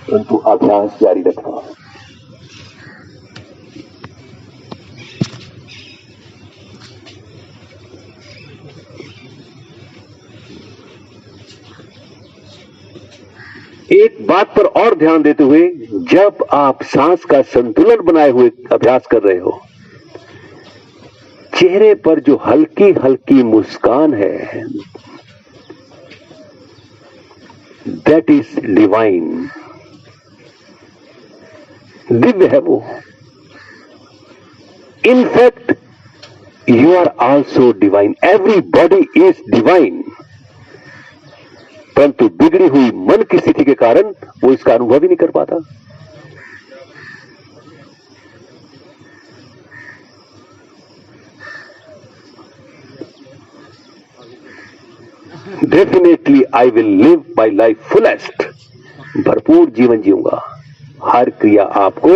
परंतु अभ्यास जारी रखना। एक बात पर और ध्यान देते हुए, जब आप सांस का संतुलन बनाए हुए अभ्यास कर रहे हो, चेहरे पर जो हल्की हल्की मुस्कान है, दैट इज डिवाइन, दिव्य है वो। In fact you are also divine, everybody is divine. परंतु बिगड़ी हुई मन की स्थिति के कारण वो इसका अनुभव ही नहीं कर पाता। Definitely I will live my life fullest, भरपूर जीवन जीऊंगा। हर क्रिया आपको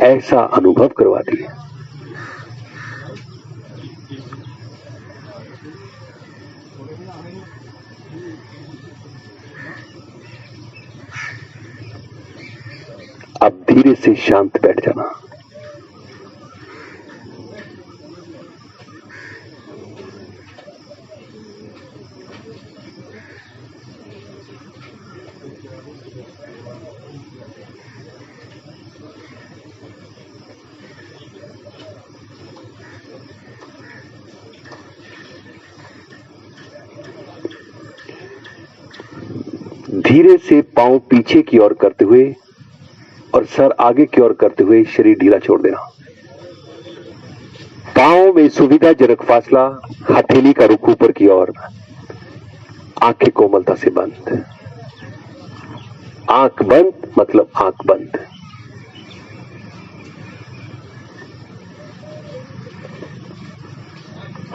ऐसा अनुभव करवाती है। अब धीरे से शांत बैठ जाना। धीरे से पांव पीछे की ओर करते हुए और सर आगे की ओर करते हुए शरीर ढीला छोड़ देना। पांव में सुविधाजनक फासला, हथेली का रुख ऊपर की ओर, आंखें कोमलता से बंद। आंख बंद मतलब आंख बंद।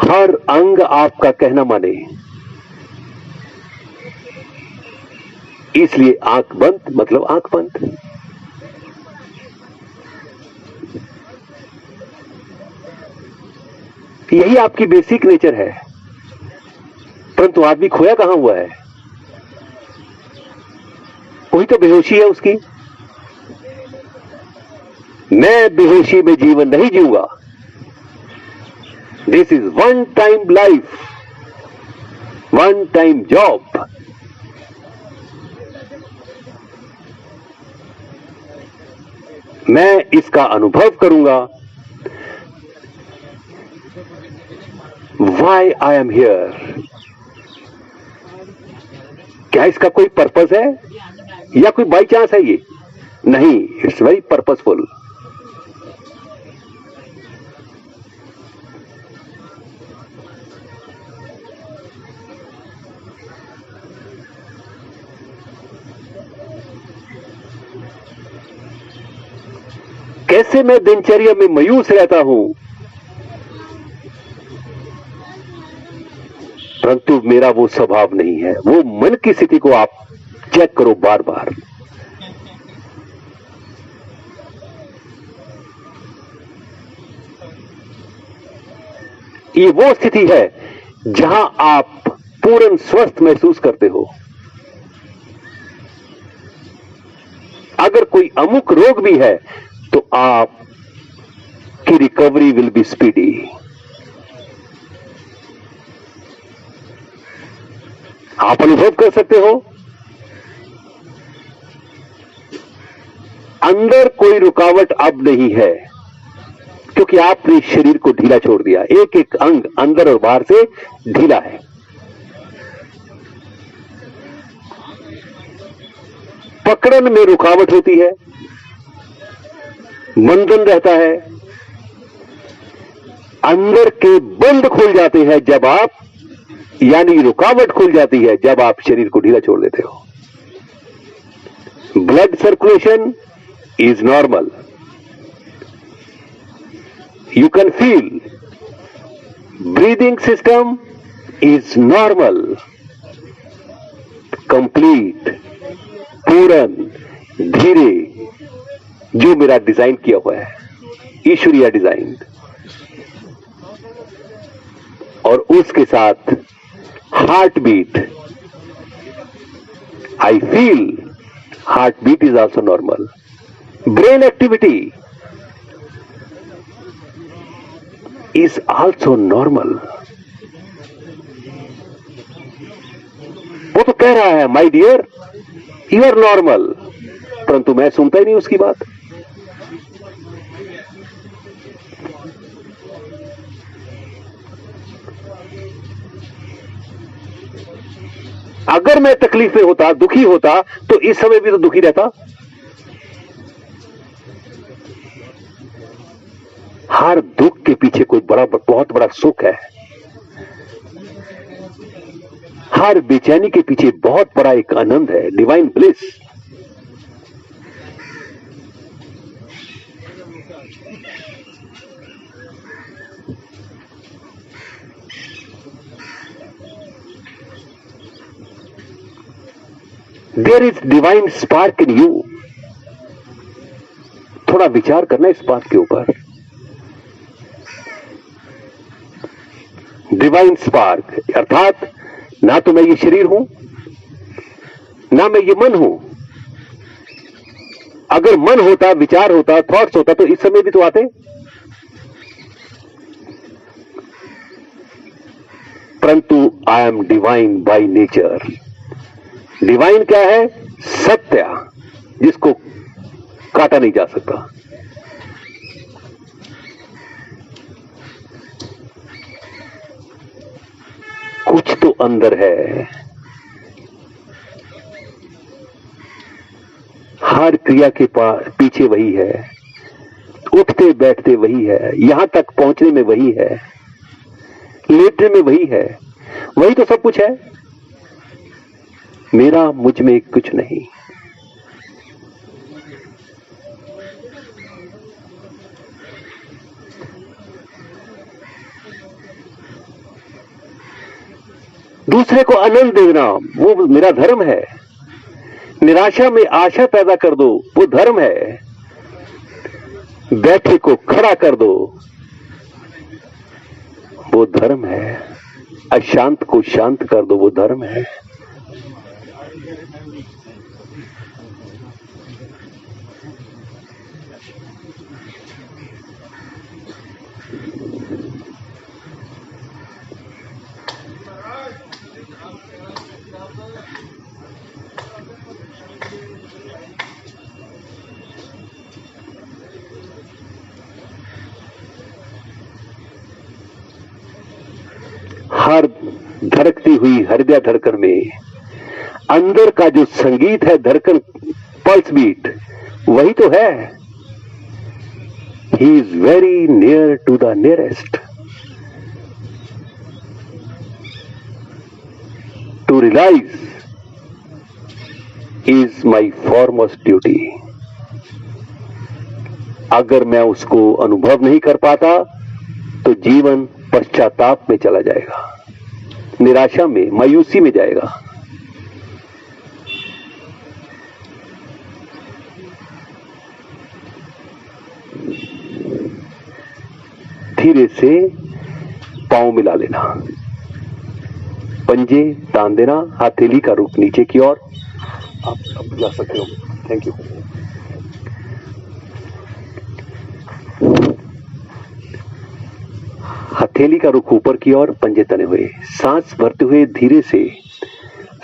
हर अंग आपका कहना माने, इसलिए आंख बंद मतलब आंख बंद। यही आपकी बेसिक नेचर है। परंतु आदमी खोया कहां हुआ है? वही तो बेहोशी है उसकी। मैं बेहोशी में जीवन नहीं जीऊंगा। This is one time life, one time job. मैं इसका अनुभव करूंगा। वाई आई एम हियर, क्या इसका कोई पर्पस है या कोई बाई चांस है? ये नहीं, इट्स वेरी पर्पसफुल। कैसे मैं दिनचर्या में मायूस रहता हूं, परंतु मेरा वो स्वभाव नहीं है। वो मन की स्थिति को आप चेक करो बार बार। ये वो स्थिति है जहां आप पूर्ण स्वस्थ महसूस करते हो। अगर कोई अमुक रोग भी है तो आप की रिकवरी विल बी स्पीडी। आप अनुभव कर सकते हो अंदर कोई रुकावट अब नहीं है, क्योंकि आपने शरीर को ढीला छोड़ दिया। एक एक अंग अंदर और बाहर से ढीला है। पकड़न में रुकावट होती है, बंधन रहता है। अंदर के बंद खुल जाते हैं जब आप, यानी रुकावट खुल जाती है जब आप शरीर को ढीला छोड़ देते हो। Blood circulation is normal, you can feel breathing system is normal, complete, पूरन, धीरे, जो मेरा डिजाइन किया हुआ है, ईश्वरीय डिजाइन। और उसके साथ heartbeat, I feel Heartbeat is also normal. Brain activity is also normal. वो तो कह रहा है my dear you are normal, परंतु मैं सुनता ही नहीं उसकी बात। अगर मैं तकलीफ में होता, दुखी होता, तो इस समय भी तो दुखी रहता। हर दुख के पीछे कोई बहुत बड़ा सुख है। हर बेचैनी के पीछे बहुत बड़ा एक आनंद है, divine bliss. There is divine spark in you. थोड़ा विचार करना इस बात के ऊपर। डिवाइन स्पार्क अर्थात ना तो मैं ये शरीर हूं, ना मैं ये मन हूं। अगर मन होता, विचार होता, थॉट्स होता, तो इस समय भी तो आते। परंतु I am divine by nature. Divine क्या है? सत्य, जिसको काटा नहीं जा सकता। कुछ तो अंदर है। हर क्रिया के पीछे वही है, उठते बैठते वही है, यहां तक पहुंचने में वही है, लेटने में वही है, वही तो सब कुछ है। मेरा मुझ में कुछ नहीं। दूसरे को आनंद देना वो मेरा धर्म है। निराशा में आशा पैदा कर दो वो धर्म है। बैठे को खड़ा कर दो वो धर्म है। अशांत को शांत कर दो वो धर्म है। हर धड़कती हुई हृदय धड़कन में अंदर का जो संगीत है, धड़कन, पल्स बीट, वही तो है। He is very near to the nearest. To realise is my foremost duty. अगर मैं उसको अनुभव नहीं कर पाता तो जीवन पश्चाताप में चला जाएगा, निराशा में, मायूसी में जाएगा। धीरे से पांव मिला लेना, पंजे तान देना, हथेली का रुख नीचे की ओर। आप जा सकते हो। Thank you. हथेली का रुख ऊपर की ओर, पंजे तने हुए। सांस भरते हुए धीरे से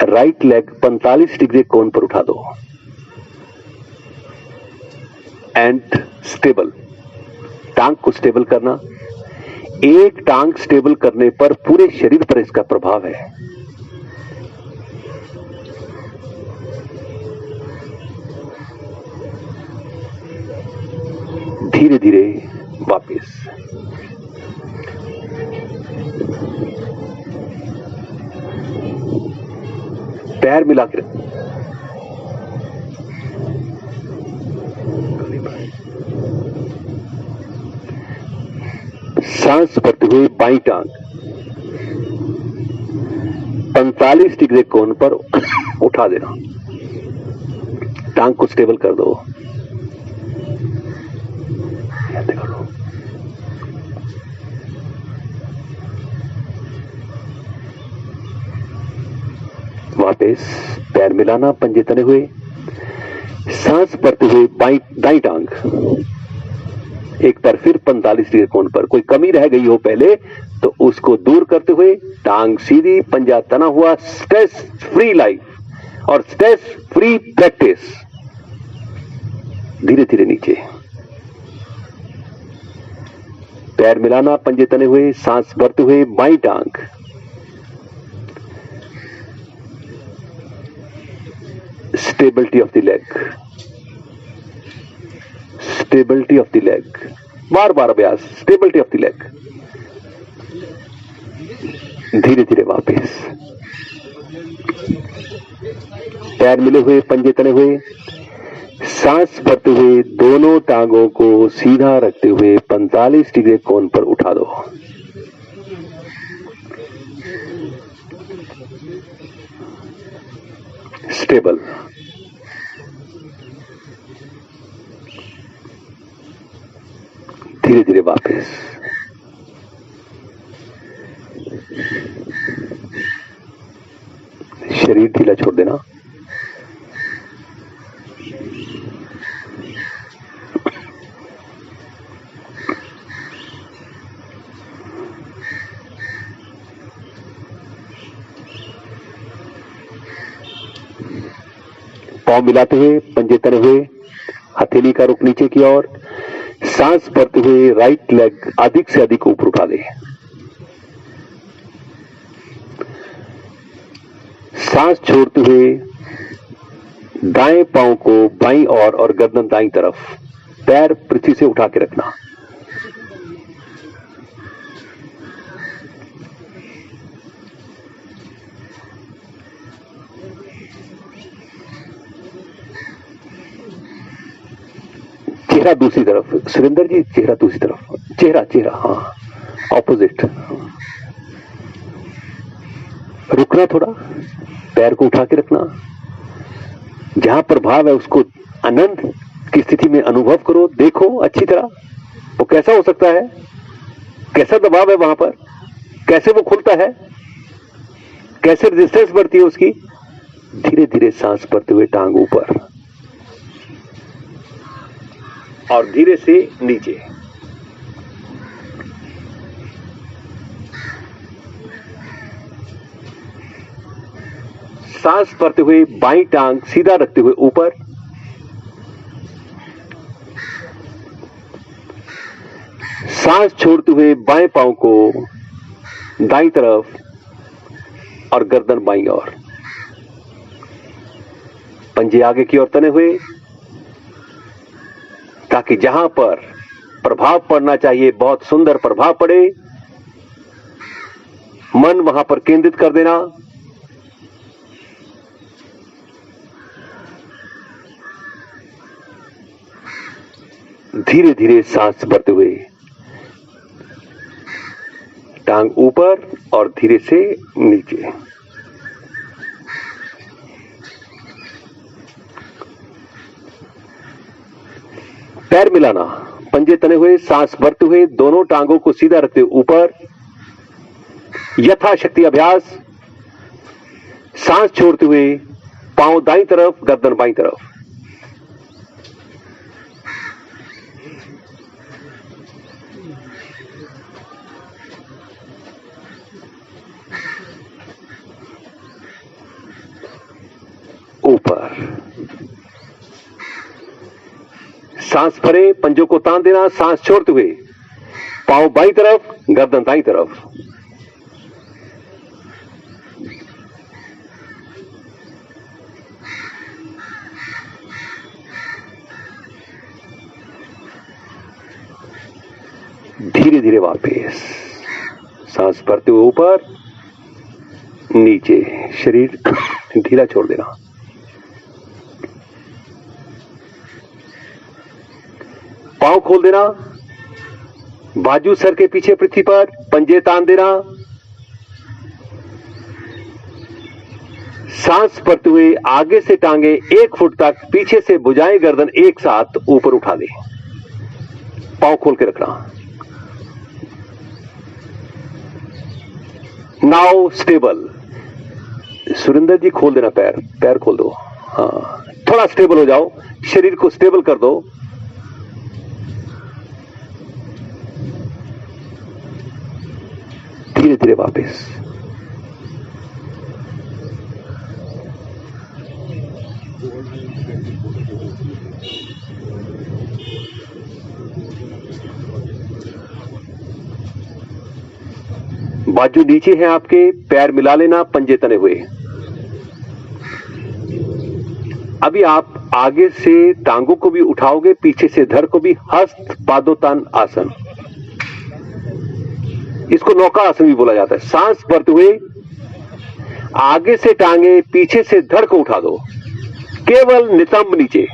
राइट लेग 45 डिग्री कोण पर उठा दो एंड स्टेबल। टांग को स्टेबल करना। एक टांग स्टेबल करने पर पूरे शरीर पर इसका प्रभाव है। धीरे धीरे वापस। पैर मिला के सांस भरते हुए बाईं टांग 45 डिग्री कोण पर उठा देना। टांग को स्टेबल कर दो। वापस पैर मिलाना, पंजे तने हुए। सांस भरते हुए दाई टांग एक बार फिर 45 डिग्री कोण पर, कोई कमी रह गई हो पहले तो उसको दूर करते हुए टांग सीधी, पंजा तना हुआ, स्ट्रेस फ्री लाइफ और स्ट्रेस फ्री प्रैक्टिस। धीरे धीरे नीचे, पैर मिलाना, पंजे तने हुए, सांस भरते हुए बाई टांग, stability of the leg, stability of the leg, बार बार अभ्यास, स्टेबिलिटी ऑफ द लेग। धीरे धीरे वापस, पैर मिले हुए, पंजे तने हुए, सांस भरते हुए दोनों टांगों को सीधा रखते हुए 45 डिग्री कोण पर उठा दो। स्टेबल। धीरे धीरे वापस, शरीर ढीला छोड़ देना। पांव मिलाते हुए, पंजे तने हुए, हथेली का रुख नीचे की ओर, सांस भरते हुए राइट लेग अधिक से अधिक ऊपर उठा दे। सांस छोड़ते हुए दाएं पांव को बाईं ओर और गर्दन दाईं तरफ, पैर पृथ्वी से उठा के रखना। चेहरा दूसरी तरफ, सुरेंद्र जी चेहरा दूसरी तरफ, चेहरा चेहरा हाँ ऑपोजिट। रुकना थोड़ा, पैर को उठा के रखना, जहां प्रभाव है उसको आनंद की स्थिति में अनुभव करो, देखो अच्छी तरह वो कैसा हो सकता है, कैसा दबाव है वहां पर, कैसे वो खुलता है, कैसे रेजिस्टेंस बढ़ती है उसकी। धीरे धीरे सांस भरते हुए टांग ऊपर और धीरे से नीचे। सांस भरते हुए बाईं टांग सीधा रखते हुए ऊपर, सांस छोड़ते हुए बाएं पांव को दाईं तरफ और गर्दन बाईं ओर, पंजे आगे की ओर तने हुए ताकि जहां पर प्रभाव पड़ना चाहिए बहुत सुंदर प्रभाव पड़े। मन वहां पर केंद्रित कर देना। धीरे धीरे सांस भरते हुए टांग ऊपर और धीरे से नीचे। पैर मिलाना, पंजे तने हुए, सांस भरते हुए दोनों टांगों को सीधा रखते हुए ऊपर, यथाशक्ति अभ्यास। सांस छोड़ते हुए पांव दाईं तरफ, गर्दन बाईं तरफ। ऊपर सांस भरे, पंजों को तान देना, सांस छोड़ते हुए पांव बाईं तरफ, गर्दन दाईं तरफ। धीरे धीरे वापस, सांस भरते हुए ऊपर नीचे, शरीर ढीला छोड़ देना। पांव खोल देना, बाजू सर के पीछे पृथ्वी पर, पंजे तान देना। सांस भरते हुए आगे से टांगे 1 फुट तक, पीछे से भुजाएं गर्दन एक साथ ऊपर उठा दे। पांव खोल के रखना। Now stable. सुरेंद्र जी खोल देना, पैर खोल दो। हाँ थोड़ा स्टेबल हो जाओ, शरीर को स्टेबल कर दो। धीरे धीरे वापस। बाजू नीचे है आपके, पैर मिला लेना, पंजे तने हुए। अभी आप आगे से टांगों को भी उठाओगे, पीछे से धड़ को भी। हस्त पादोत्तान आसन, इसको नौका आसन भी बोला जाता है। सांस भरते हुए आगे से टांगे, पीछे से धड़ को उठा दो, केवल नितंब नीचे,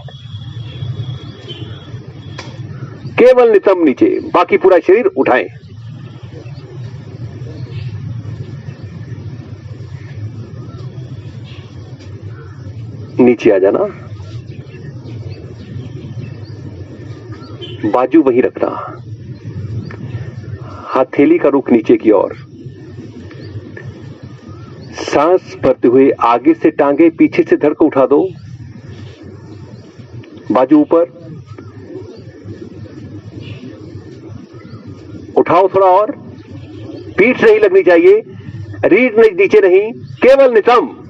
केवल नितंब नीचे, बाकी पूरा शरीर उठाएं। नीचे आ जाना, बाजू वहीं रखना, हथेली का रुख नीचे की ओर। सांस भरते हुए आगे से टांगे, पीछे से धड़ को उठा दो, बाजू ऊपर उठाओ थोड़ा और। पीठ नहीं लगनी चाहिए, रीढ़ नहीं, नीचे नहीं, केवल नितंब,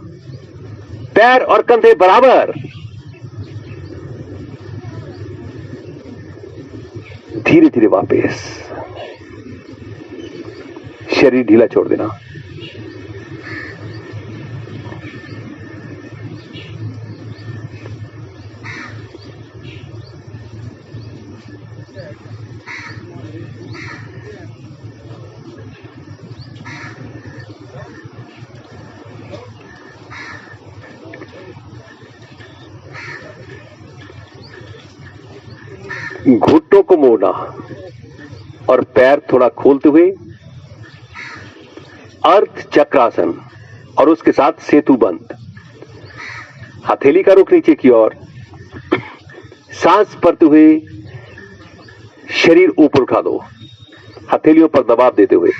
पैर और कंधे बराबर। धीरे धीरे वापस, शरीर ढीला छोड़ देना। घुटनों को मोड़ना और पैर थोड़ा खोलते हुए अर्ध चक्रासन और उसके साथ सेतु बंद। हथेली का रुख नीचे की ओर, सांस भरते हुए शरीर ऊपर उठा दो, हथेलियों पर दबाव देते हुए,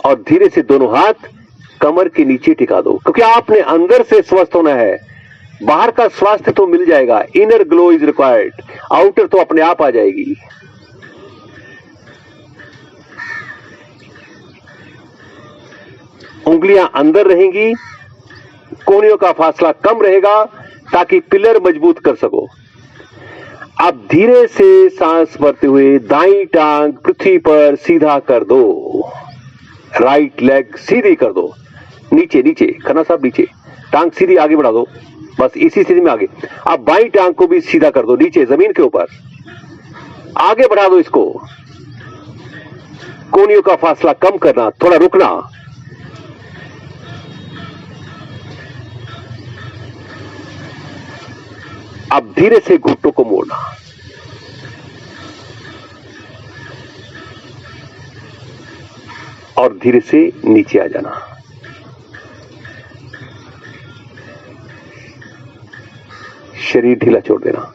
और धीरे से दोनों हाथ कमर के नीचे टिका दो, क्योंकि आपने अंदर से स्वस्थ होना है। बाहर का स्वास्थ्य तो मिल जाएगा, inner glow is required, outer तो अपने आप आ जाएगी। उंगलियां अंदर रहेंगी, कोहनियों का फासला कम रहेगा, ताकि पिलर मजबूत कर सको। अब धीरे से सांस भरते हुए दाईं टांग पृथ्वी पर सीधा कर दो, राइट लेग सीधी कर दो, नीचे नीचे, खन्ना साहब नीचे, टांग सीधी आगे बढ़ा दो, बस इसी स्थिति में आगे। अब बाईं टांग को भी सीधा कर दो, नीचे जमीन के ऊपर, आगे बढ़ा दो इसको, कोहनियों का फासला कम करना, थोड़ा रुकना। अब धीरे से घुटनों को मोड़ना, और धीरे से नीचे आ जाना। शरीर ढीला छोड़ देना।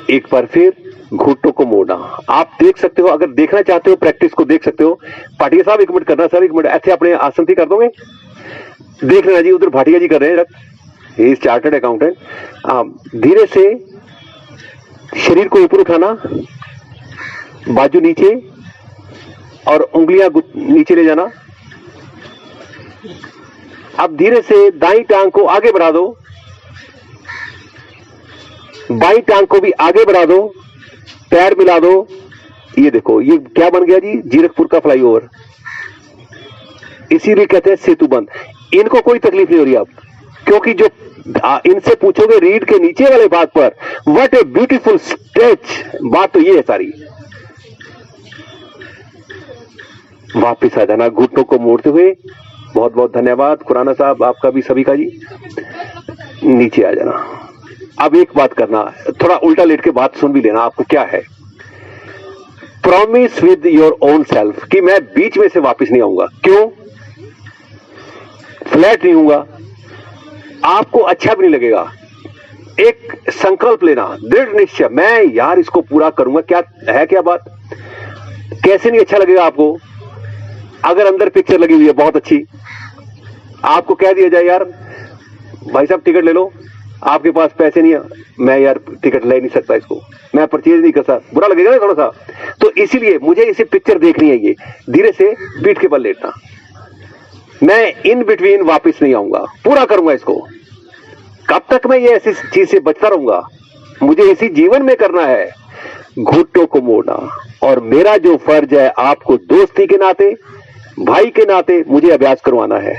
एक बार फिर घुटनों को मोड़ना। आप देख सकते हो, अगर देखना चाहते हो प्रैक्टिस को देख सकते हो। भाटिया साहब एक मिनट करना, सर एक मिनट, ऐसे अपने आसन थी कर दोगे, देख लेना जी, उधर भाटिया जी कर रहे हैं, ही इज चार्टर्ड अकाउंटेंट। धीरे से शरीर को ऊपर उठाना, बाजू नीचे और उंगलियां नीचे ले जाना। अब धीरे से दाईं टांग को आगे बढ़ा दो, बाईं टांग को भी आगे बढ़ा दो, पैर मिला दो। ये देखो, ये क्या बन गया जी, जीरकपुर का फ्लाईओवर, इसीलिए कहते हैं सेतु बंद। इनको कोई तकलीफ नहीं हो रही अब, क्योंकि जो इनसे पूछोगे रीढ़ के नीचे वाले भाग पर, व्हाट ए ब्यूटीफुल स्ट्रेच, बात तो ये है सारी। वापिस आ जाना घुटनों को मोड़ते हुए। बहुत बहुत धन्यवाद खुराना साहब, आपका भी, सभी का जी। नीचे आ जाना। अब एक बात करना, थोड़ा उल्टा लेट के बात सुन भी लेना। आपको क्या है, promise with your own self कि मैं बीच में से वापस नहीं आऊंगा। क्यों? फ्लैट नहीं हूंगा, आपको अच्छा भी नहीं लगेगा। एक संकल्प लेना, दृढ़ निश्चय, मैं यार इसको पूरा करूंगा। क्या है, क्या बात, कैसे नहीं अच्छा लगेगा आपको? अगर अंदर पिक्चर लगी हुई है बहुत अच्छी, आपको कह दिया जाए यार भाई साहब टिकट ले लो, आपके पास पैसे नहीं है, मैं यार टिकट ले नहीं सकता, इसको मैं परचेज नहीं कर सकता, बुरा लगेगा ना थोड़ा सा। तो इसीलिए मुझे इसे पिक्चर देखनी है, ये धीरे से पीठ के बल लेटना, मैं इन बिटवीन वापस नहीं आऊंगा, पूरा करूंगा इसको। कब तक मैं ये ऐसी चीज से बचता रहूंगा? मुझे इसी जीवन में करना है, घुटनों को मोड़ना। और मेरा जो फर्ज है, आपको दोस्ती के नाते, भाई के नाते मुझे अभ्यास करवाना है,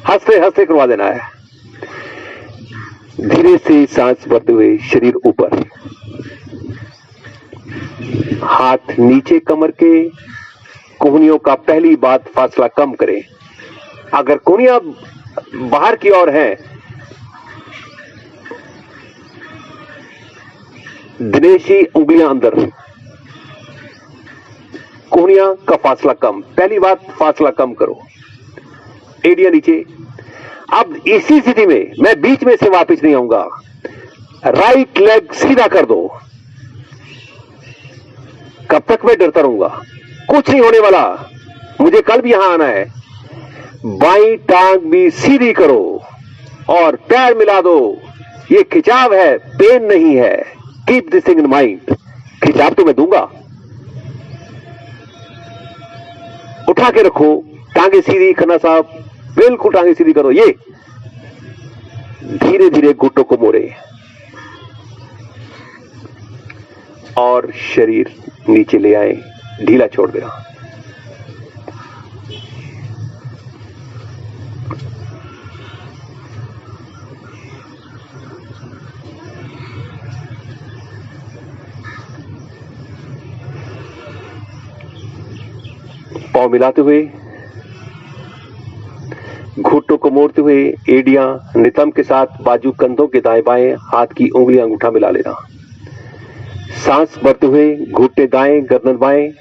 हंसते हंसते करवा देना है। धीरे से सांस भरते हुए शरीर ऊपर, हाथ नीचे कमर के, कोहनियों का पहली बात फासला कम करें। अगर कोहनियां बाहर की ओर है, दिनेशी उंगलियां अंदर, कोहनियां का फासला कम। पहली बात फासला कम करो, एड़ियां नीचे। अब इसी स्थिति में मैं बीच में से वापस नहीं आऊंगा। राइट लेग सीधा कर दो। कब तक मैं डरता रहूंगा? कुछ नहीं होने वाला, मुझे कल भी यहां आना है। बाईं टांग भी सीधी करो और पैर मिला दो। ये खिंचाव है, पेन नहीं है। Keep this thing in mind. खिंचाव तो मैं दूंगा, उठा के रखो, टांगे सीधी करना साहब, बिल्कुल टांगे सीधी करो। ये धीरे धीरे घुटनों को मोड़े और शरीर नीचे ले आए, ढीला छोड़ देना। पांव मिलाते हुए, घुटनों को मोड़ते हुए, एड़ियां नितंब के साथ बाजू कंधों के दाएं बाएं, हाथ की उंगलियां अंगूठा मिला लेना। सांस भरते हुए घुटने दाएं, गर्दन बाएं।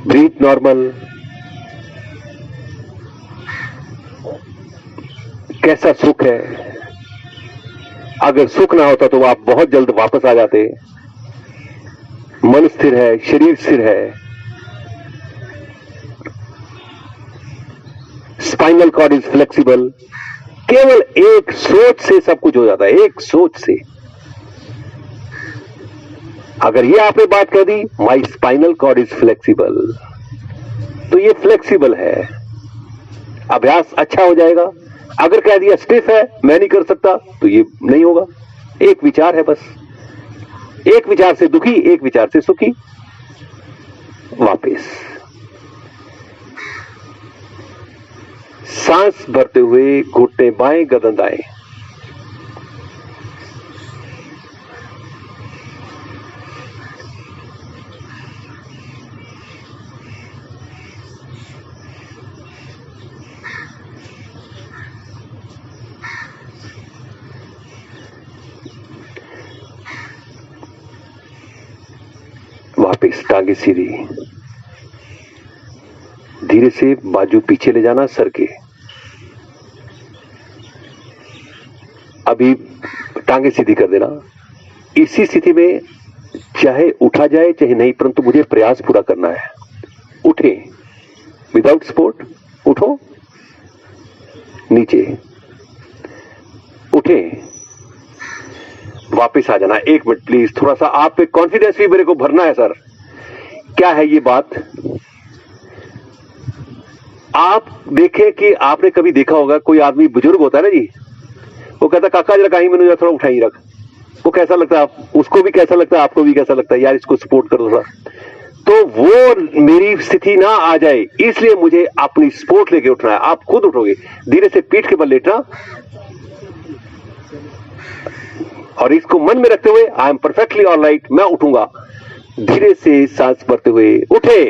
Breathe normal. कैसा सुख है, अगर सुख ना होता तो आप बहुत जल्द वापस आ जाते। मन स्थिर है, शरीर स्थिर है, स्पाइनल कॉर्ड इज फ्लेक्सिबल। केवल एक सोच से सब कुछ हो जाता है, एक सोच से। अगर ये आपने बात कह दी, माई स्पाइनल कॉर्ड इज फ्लेक्सिबल, तो ये फ्लेक्सिबल है, अभ्यास अच्छा हो जाएगा। अगर कह दिया स्टिफ है, मैं नहीं कर सकता, तो ये नहीं होगा। एक विचार है बस, एक विचार से दुखी, एक विचार से सुखी। वापस सांस भरते हुए घुटने बाएं, गर्दन दाएं। वापिस टांगे सीधी, धीरे से बाजू पीछे ले जाना सर के। अभी टांगे सीधी कर देना। इसी स्थिति में चाहे उठा जाए चाहे नहीं, परंतु मुझे प्रयास पूरा करना है। उठे विदाउट सपोर्ट, उठो, नीचे उठे, वापस आ जाना। एक मिनट प्लीज, थोड़ा सा आप पे कॉन्फिडेंस भी मेरे को भरना है सर। क्या है ये बात? आप देखें कि आपने कभी देखा होगा, कोई आदमी बुजुर्ग होता है ना जी, वो कहता काका जरा कहीं मैंने थोड़ा उठाई रख। वो कैसा लगता है, उसको भी कैसा लगता है, आपको भी कैसा लगता है, यार इसको सपोर्ट करो थोड़ा। तो वो मेरी स्थिति ना आ जाए, इसलिए मुझे अपनी सपोर्ट लेके उठना है। आप खुद उठोगे, धीरे से पीठ के बल लेटना और इसको मन में रखते हुए, आई एम परफेक्टली ऑलराइट, मैं उठूंगा। धीरे से सांस भरते हुए उठे,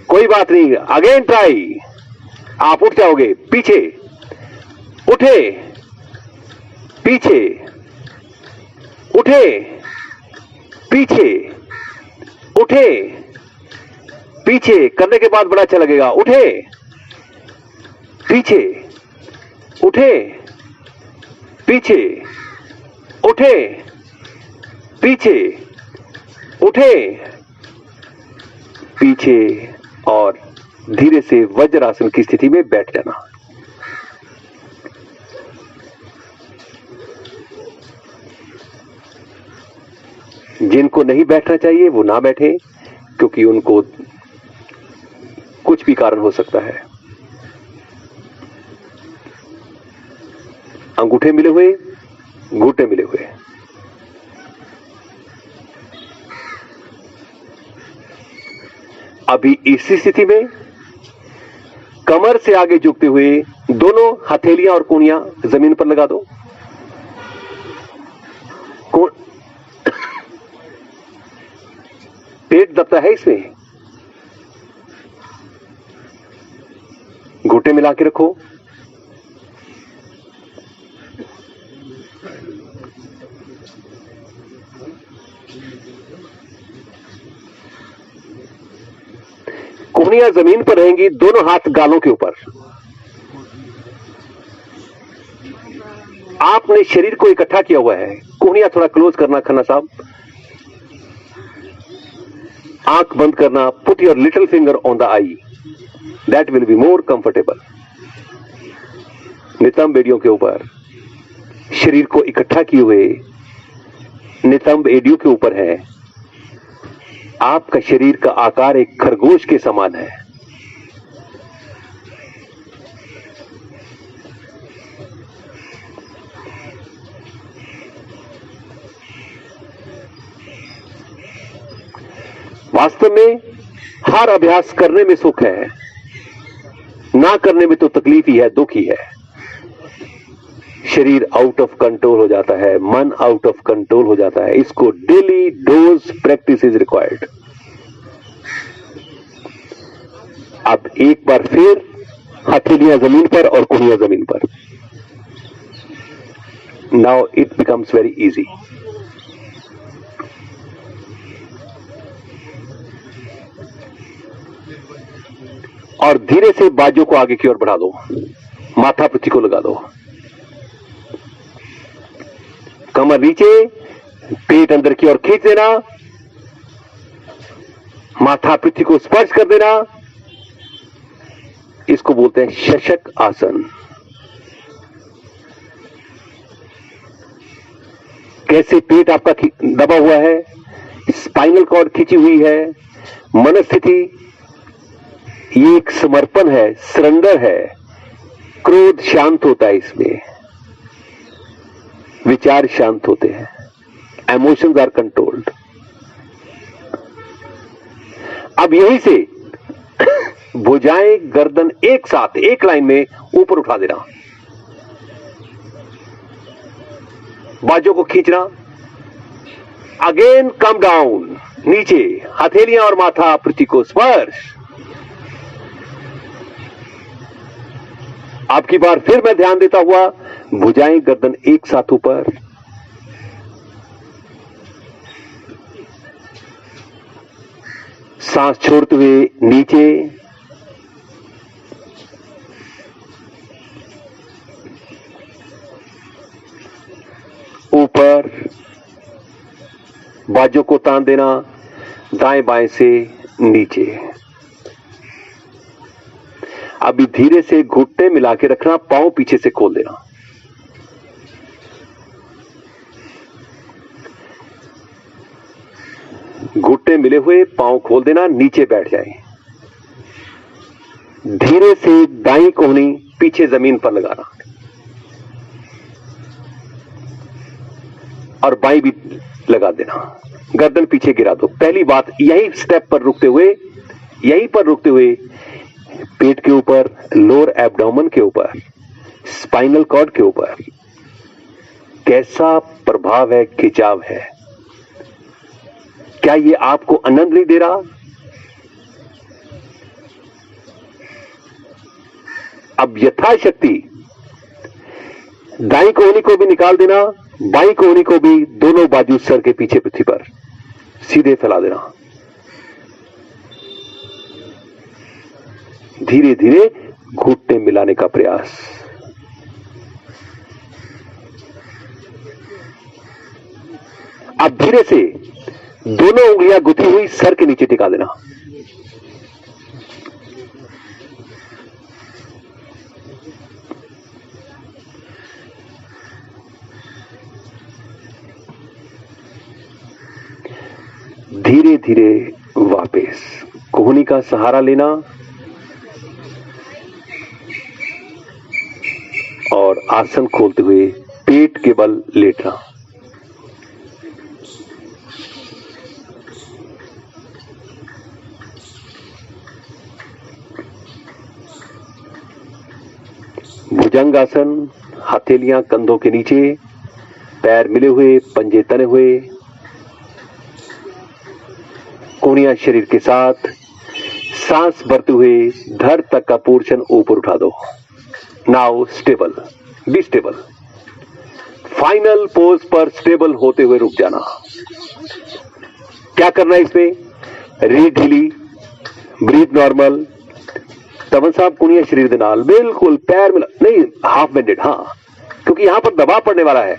कोई बात नहीं, अगेन ट्राई, आप उठ जाओगे, पीछे उठे, पीछे उठे, पीछे उठे, पीछे करने के बाद बड़ा अच्छा लगेगा, उठे, पीछे उठे, पीछे उठे, पीछे उठे, पीछे, और धीरे से वज्रासन की स्थिति में बैठ जाना। जिनको नहीं बैठना चाहिए वो ना बैठे, क्योंकि उनको कुछ भी कारण हो सकता है। अंगूठे मिले हुए, घुटने मिले हुए, अभी इसी स्थिति में कमर से आगे झुकते हुए दोनों हथेलियां और कूनियां जमीन पर लगा दो। पेट दबता है इसमें, घुटने मिला के रखो, कोहनियां जमीन पर रहेंगी, दोनों हाथ गालों के ऊपर। आपने शरीर को इकट्ठा किया हुआ है, कोहनियां थोड़ा क्लोज करना खन्ना साहब, आंख बंद करना, put your little finger on the I, that will be more comfortable. नितंब एडियों के ऊपर, शरीर को इकट्ठा किए हुए नितंब एडियों के ऊपर है। आपका शरीर का आकार एक खरगोश के समान है। वास्तव में हर अभ्यास करने में सुख है, ना करने में तो तकलीफ ही है, दुख ही है। शरीर आउट ऑफ कंट्रोल हो जाता है, मन आउट ऑफ कंट्रोल हो जाता है। इसको daily dose practice is required. अब एक बार फिर हथेलियां जमीन पर और कोहनियां जमीन पर। Now it becomes very easy. और धीरे से बाजू को आगे की ओर बढ़ा दो, माथा पृथ्वी को लगा दो, कमर नीचे, पेट अंदर की ओर खींच देना, माथा पृथ्वी को स्पर्श कर देना। इसको बोलते हैं शशक आसन। कैसे पेट आपका दबा हुआ है, स्पाइनल कॉर्ड खींची हुई है, मनस्थिति ये एक समर्पण है, सरेंडर है। क्रोध शांत होता है इसमें, विचार शांत होते हैं, इमोशंस आर कंट्रोल्ड। अब यहीं से भुजाएं गर्दन एक साथ एक लाइन में ऊपर उठा देना, बाजू को खींचना, अगेन कम डाउन, नीचे, हथेलियां और माथा पृथ्वी को स्पर्श। आपकी बार फिर मैं ध्यान देता हुआ, भुजाएं गर्दन एक साथ ऊपर, सांस छोड़ते हुए नीचे, ऊपर, बाजू को तान देना, दाएं बाएं से नीचे। अभी धीरे से घुटने मिला के रखना, पांव पीछे से खोल देना। घुटने मिले हुए, पांव खोल देना, नीचे बैठ जाएं। धीरे से दाईं कोहनी पीछे जमीन पर लगाना और बाईं भी लगा देना, गर्दन पीछे गिरा दो। पहली बात, यही स्टेप पर रुकते हुए, यहीं पर रुकते हुए पेट के ऊपर, लोअर एब्डोमेन के ऊपर, स्पाइनल कॉर्ड के ऊपर कैसा प्रभाव है, खिंचाव है। क्या ये आपको आनंद नहीं दे रहा? अब यथाशक्ति दाईं कोहनी को भी निकाल देना, बाईं कोहनी को भी दोनों बाजू सर के पीछे पृथ्वी पर सीधे फैला देना। धीरे धीरे घुटने मिलाने का प्रयास। अब धीरे से दोनों उंगलियां गुथी हुई सर के नीचे टिका देना। धीरे धीरे वापस कोहनी का सहारा लेना और आसन खोलते हुए पेट के बल लेटना। भुजंगासन, हथेलियां कंधों के नीचे, पैर मिले हुए, पंजे तने हुए, कोहनियां शरीर के साथ, सांस भरते हुए धड़ तक का पोर्शन ऊपर उठा दो। Now stable, be stable. Final pose पर स्टेबल होते हुए रुक जाना। क्या करना है इसमें? रीढ़ ढीली, ब्रीथ नॉर्मल, तमन साहब कोहनियां शरीर दे नाल बिल्कुल पैर मिला नहीं, हाफ बेंडेड, हां, क्योंकि यहां पर दबाव पड़ने वाला है।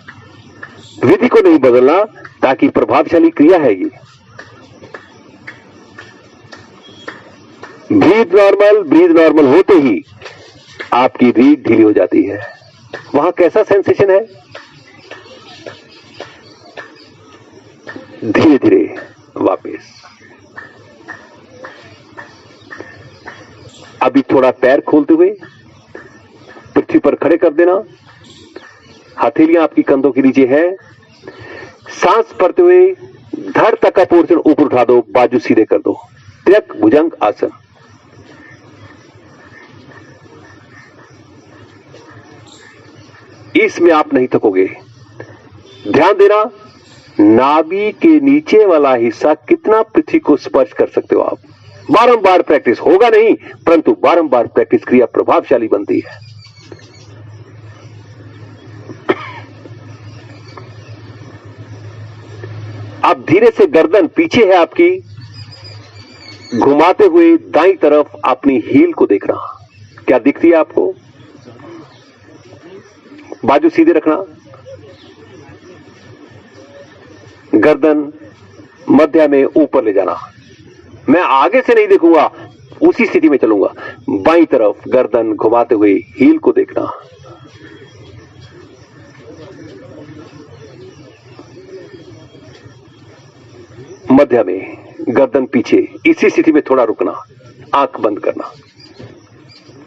विधि को नहीं बदलना ताकि प्रभावशाली क्रिया है ये। ब्रीथ नॉर्मल होते ही आपकी रीढ़ ढीली हो जाती है। वहां कैसा सेंसेशन है? धीरे धीरे वापस। अभी थोड़ा पैर खोलते हुए पृथ्वी पर खड़े कर देना। हथेलियां आपकी कंधों के नीचे है। सांस भरते हुए धड़ तक का पोर्शन ऊपर उठा दो, बाजू सीधे कर दो। त्र्यक भुजंग आसन। इसमें आप नहीं थकोगे। ध्यान देना, नाभि के नीचे वाला हिस्सा कितना पृथ्वी को स्पर्श कर सकते हो आप। बारंबार प्रैक्टिस, होगा नहीं परंतु बारंबार प्रैक्टिस क्रिया प्रभावशाली बनती है। अब धीरे से गर्दन पीछे है आपकी, घुमाते हुए दाईं तरफ अपनी हील को देखना। क्या दिखती है आपको? बाजू सीधे रखना, गर्दन मध्य में ऊपर ले जाना। मैं आगे से नहीं देखूंगा, उसी स्थिति में चलूंगा। बाईं तरफ गर्दन घुमाते हुए हील को देखना। मध्य में गर्दन पीछे, इसी स्थिति में थोड़ा रुकना, आंख बंद करना।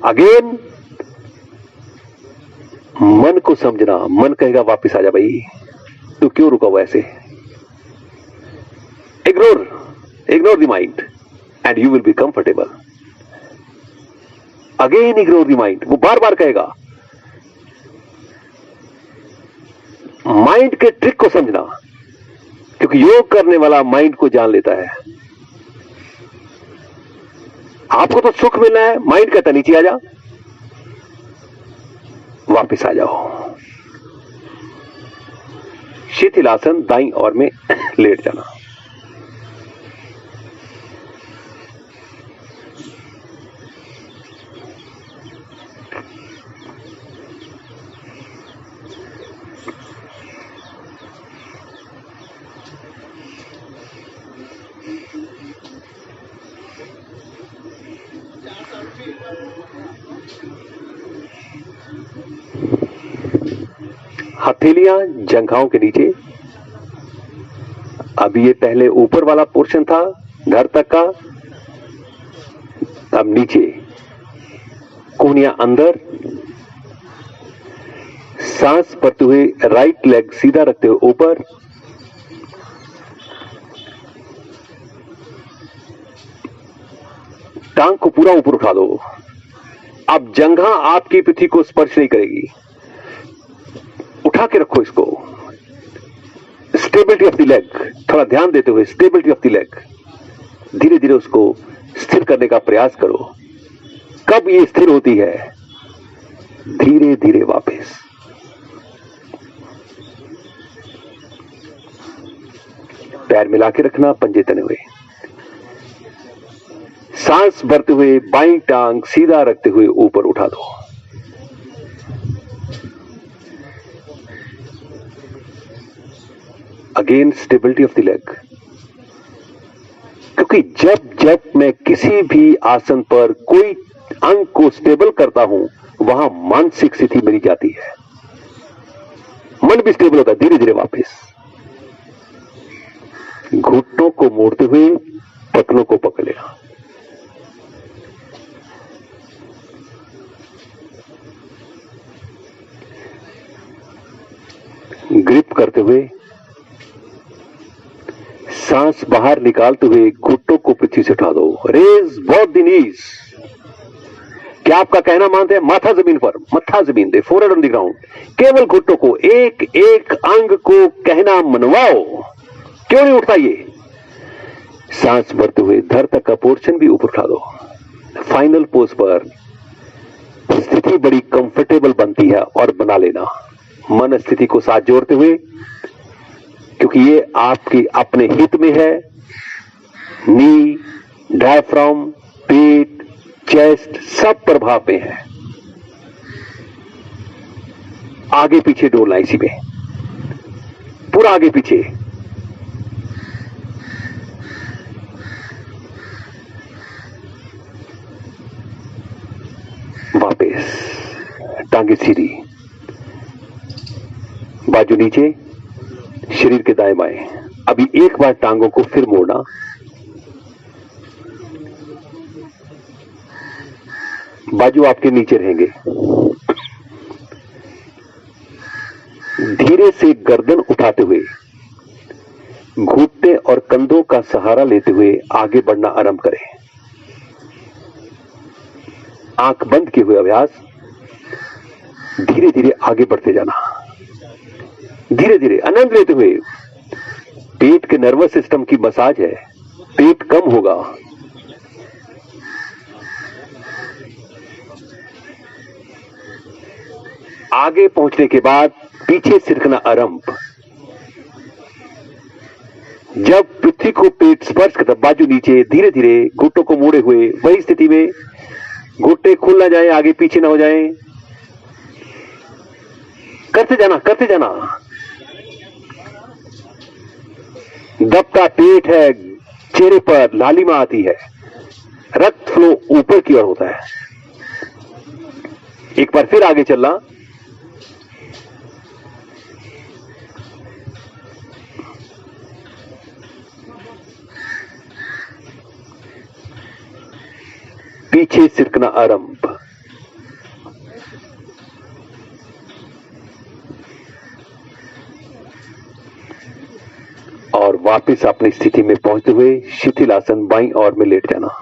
अगेन मन को समझना। मन कहेगा वापस आ जा भाई, तू क्यों रुका हुआ ऐसे? Ignore the mind and you will be comfortable. Again ignore the mind, वो बार बार कहेगा। माइंड के ट्रिक को समझना, क्योंकि योग करने वाला माइंड को जान लेता है। आपको तो सुख मिलना है, माइंड कहता नीचे आ जा, वापिस आ जाओ। शिथिलासन, दाईं ओर में लेट जाना। हथेलियां जंघाओं के नीचे। अभी ये पहले ऊपर वाला पोर्शन था धड़ तक का, अब नीचे। कोहनियां अंदर, सांस भरते हुए राइट लेग सीधा रखते हुए ऊपर। टांग को पूरा ऊपर उठा दो। अब जंघा आपकी पृथ्वी को स्पर्श नहीं करेगी। उठा के रखो इसको। स्टेबिलिटी ऑफ द लेग, थोड़ा ध्यान देते हुए स्टेबिलिटी ऑफ द लेग, धीरे धीरे उसको स्थिर करने का प्रयास करो। कब ये स्थिर होती है? धीरे धीरे वापस। पैर मिला के रखना, पंजे तने हुए, सांस भरते हुए बाईं टांग सीधा रखते हुए ऊपर उठा दो। Again stability of the leg, क्योंकि जब जब मैं किसी भी आसन पर कोई अंग को स्टेबल करता हूं, वहां मानसिक स्थिति मेरी जाती है, मन भी स्टेबल होता है। धीरे धीरे वापस, घुटनों को मोड़ते हुए पतलों को पकड़ लेना। ग्रिप करते हुए सांस बाहर निकालते हुए घुटनों को पीछे से उठा दो। Raise both the knees. क्या आपका कहना मानते हैं? माथा जमीन पर, मत्था जमीन दे, फोरहेड ऑन द ग्राउंड। केवल घुटनों को, एक एक अंग को कहना मनवाओ। क्यों नहीं उठता ये? सांस भरते हुए धड़ तक का पोर्शन भी ऊपर उठा दो। फाइनल पोज पर स्थिति बड़ी कंफर्टेबल बनती है और बना लेना, मन स्थिति को साथ जोड़ते हुए, क्योंकि ये आपकी अपने हित में है। नी, डायफ्राम, पेट, चेस्ट सब प्रभाव में है। आगे पीछे डोलना, इसी में पूरा आगे पीछे। वापस टांगे सीधी, बाजू नीचे, शरीर के दाएं बाएं। अभी एक बार टांगों को फिर मोड़ना, बाजू आपके नीचे रहेंगे। धीरे से गर्दन उठाते हुए घुटने और कंधों का सहारा लेते हुए आगे बढ़ना आरंभ करें। आंख बंद किए हुए अभ्यास, धीरे धीरे आगे बढ़ते जाना, धीरे धीरे आनंद लेते हुए। पेट के नर्वस सिस्टम की मसाज है, पेट कम होगा। आगे पहुंचने के बाद पीछे सिरकना आरंभ। जब पृथ्वी को पेट स्पर्श करता, बाजू नीचे, धीरे धीरे घुटनों को मोड़े हुए वही स्थिति में, घुटने खुल ना जाए, आगे पीछे ना हो जाए, करते जाना, करते जाना। दबता पेट है, चेहरे पर लालिमा आती है, रक्त फ्लो ऊपर की ओर होता है। एक बार फिर आगे चलना, पीछे सिरकना आरंभ। और वापस अपनी स्थिति में पहुंचते हुए शिथिल आसन बाईं ओर में लेट जाना।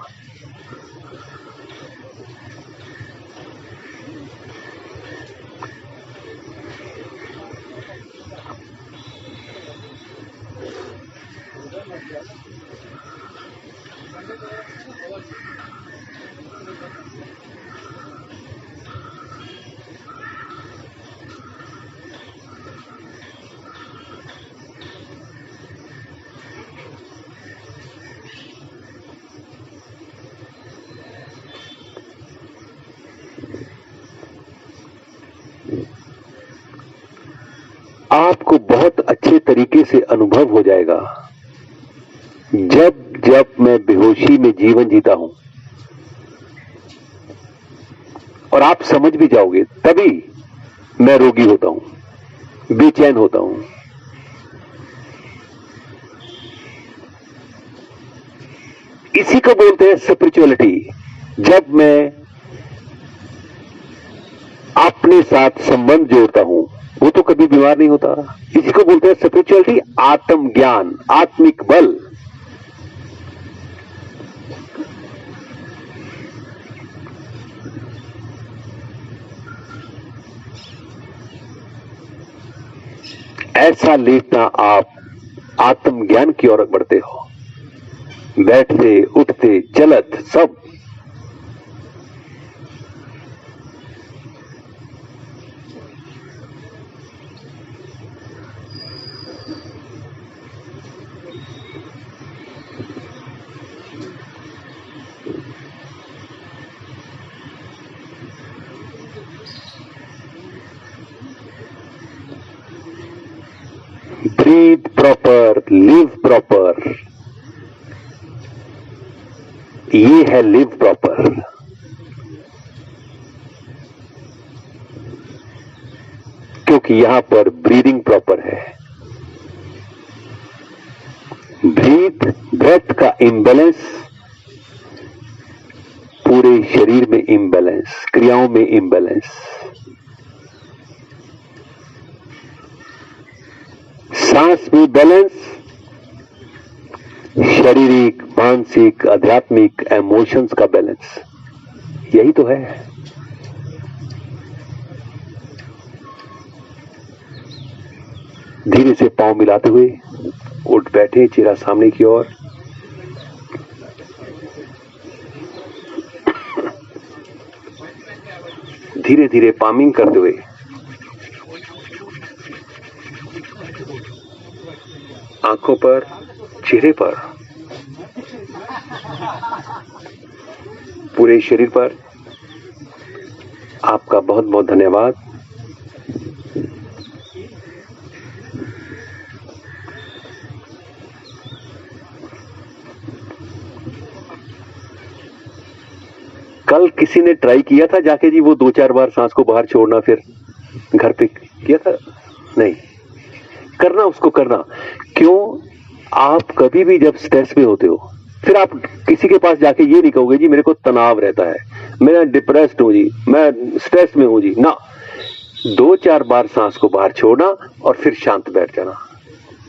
आपको बहुत अच्छे तरीके से अनुभव हो जाएगा, जब जब मैं बेहोशी में जीवन जीता हूं, और आप समझ भी जाओगे, तभी मैं रोगी होता हूं, बेचैन होता हूं। इसी को बोलते हैं स्पिरिचुअलिटी। जब मैं अपने साथ संबंध जोड़ता हूं, वो तो कभी बीमार नहीं होता। इसी को बोलते हैं स्पिरिचुअलिटी, आत्म ज्ञान, आत्मिक बल। ऐसा लेटना आप आत्मज्ञान की ओर बढ़ते हो। बैठते, उठते, चलत सब। ब्रीथ प्रॉपर, लिव प्रॉपर, ये है लिव प्रॉपर। क्योंकि यहां पर ब्रीदिंग प्रॉपर है। ब्रेथ का इम्बैलेंस, पूरे शरीर में इम्बैलेंस, क्रियाओं में इम्बैलेंस। सांस में बैलेंस, शारीरिक, मानसिक, आध्यात्मिक, इमोशंस का बैलेंस, यही तो है। धीरे से पांव मिलाते हुए उठ बैठे, चेहरा सामने की ओर। धीरे धीरे पामिंग करते हुए आंखों पर, चेहरे पर, पूरे शरीर पर। आपका बहुत बहुत धन्यवाद। कल किसी ने ट्राई किया था जाके जी वो 2-4 बार सांस को बाहर छोड़ना, फिर घर पे किया था? नहीं करना, उसको करना। क्यों? आप कभी भी जब स्ट्रेस में होते हो, फिर आप किसी के पास जाके ये नहीं कहोगे जी मेरे को तनाव रहता है, मैं डिप्रेस्ड हूं जी, मैं स्ट्रेस में हूं जी, ना। 2-4 बार सांस को बाहर छोड़ना और फिर शांत बैठ जाना।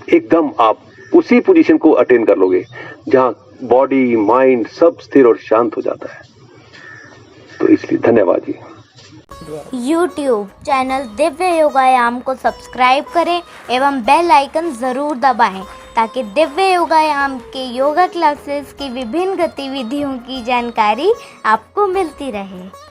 एकदम आप उसी पोजीशन को अटेन कर लोगे जहां बॉडी, माइंड सब स्थिर और शांत हो जाता है। तो इसलिए धन्यवाद जी। YouTube चैनल दिव्य योगायाम को सब्सक्राइब करें एवं बेल आइकन ज़रूर दबाएं ताकि दिव्य योगायाम के योगा क्लासेस की विभिन्न गतिविधियों की जानकारी आपको मिलती रहे।